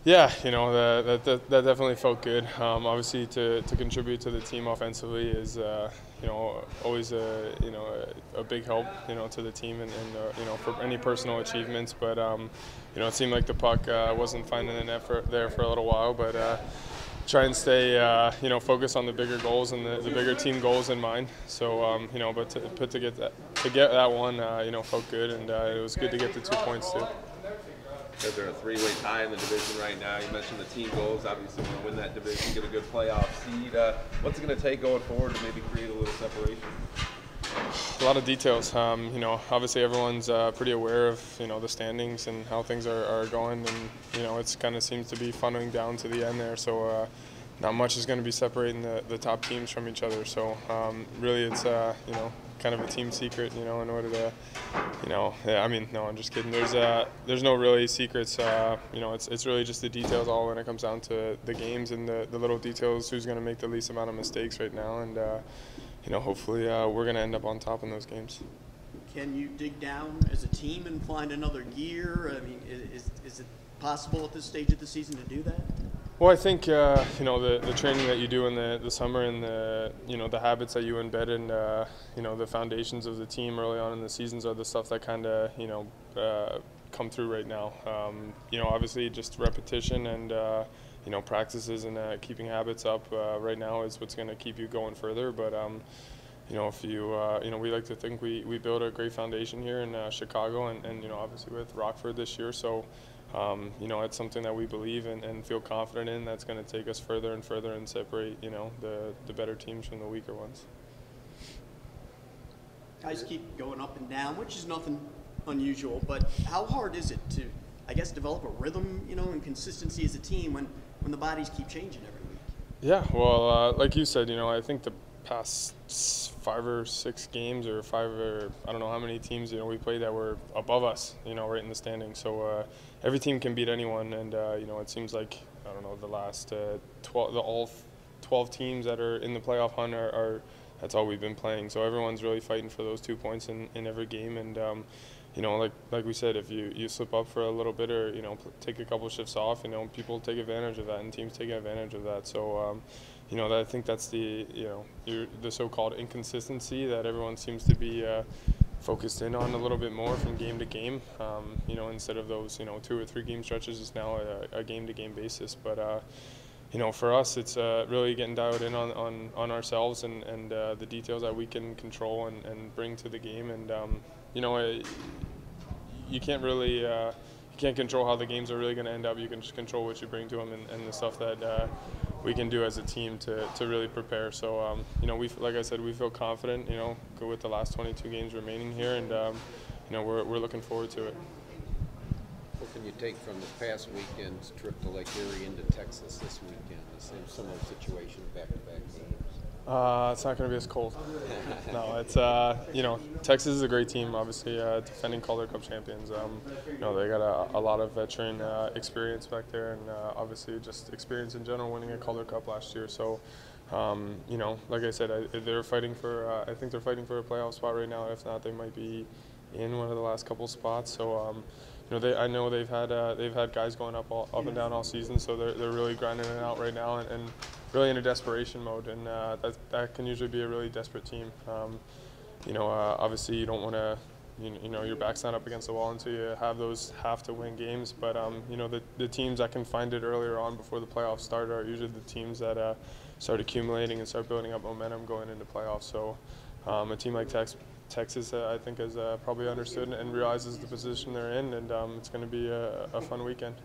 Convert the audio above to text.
Yeah, that definitely felt good. Obviously, to contribute to the team offensively is always a big help to the team and for any personal achievements. But it seemed like the puck wasn't finding the net there for a little while, but. Try and stay, focused on the bigger goals and the bigger team goals in mind. So, but to get that one, felt good, and it was good to get the 2 points too. Because they're a three-way tie in the division right now. You mentioned the team goals. Obviously, want to win that division, get a good playoff seed. What's it going to take going forward to maybe create a little separation? A lot of details. Obviously everyone's pretty aware of the standings and how things are going, and it's kind of seems to be funneling down to the end there. So not much is going to be separating the top teams from each other. So really, it's kind of a team secret. In order to no, I'm just kidding. There's no really secrets. It's really just the details all when it comes down to the games and the little details. Who's going to make the least amount of mistakes right now, and hopefully we're going to end up on top in those games. Can you dig down as a team and find another gear? I mean, is it possible at this stage of the season to do that? Well, I think the training that you do in the summer and the habits that you embed in the foundations of the team early on in the seasons are the stuff that kind of come through right now. Obviously just repetition and practices and keeping habits up right now is what's going to keep you going further. But if you we like to think we build a great foundation here in Chicago and obviously with Rockford this year. So. It's something that we believe and feel confident in. That's going to take us further and further and separate, the better teams from the weaker ones. Guys keep going up and down, which is nothing unusual. But how hard is it to, I guess, develop a rhythm, and consistency as a team when the bodies keep changing every week? Yeah, well, like you said, I think the past 5 or 6 games or I don't know how many teams we played that were above us right in the standings. So every team can beat anyone, and it seems like I don't know the last 12 teams that are in the playoff hunt are that's all we've been playing. So everyone's really fighting for those 2 points in every game, and like we said, if you slip up for a little bit or take a couple shifts off, people take advantage of that and teams take advantage of that. So I think that's the the so-called inconsistency that everyone seems to be focused in on a little bit more from game to game. Instead of those 2 or 3 game stretches, it's now a game-to-game basis. But for us, it's really getting dialed in on ourselves and the details that we can control and bring to the game. And you can't really you can't control how the games are really going to end up. You can just control what you bring to them and the stuff that we can do as a team to really prepare. So like I said, we feel confident. Go with the last 22 games remaining here, and we're looking forward to it. What can you take from the past weekend's trip to Lake Erie into Texas this weekend? The same similar situation, back-to-back games. It's not going to be as cold. No, it's Texas is a great team. Obviously, defending Calder Cup champions. They got a lot of veteran experience back there, and obviously just experience in general, winning a Calder Cup last year. So, like I said, they're fighting for. I think they're fighting for a playoff spot right now. If not, they might be in one of the last couple spots. So. I know they've had guys going up and down all season, so they're really grinding it out right now and really in a desperation mode, and that can usually be a really desperate team. Obviously you don't want to, your back's not up against the wall until you have those have-to-win games. But the teams that can find it earlier on before the playoffs start are usually the teams that start accumulating and start building up momentum going into playoffs. So a team like Texas, I think, has probably understood and realizes the position they're in, and it's going to be a fun weekend.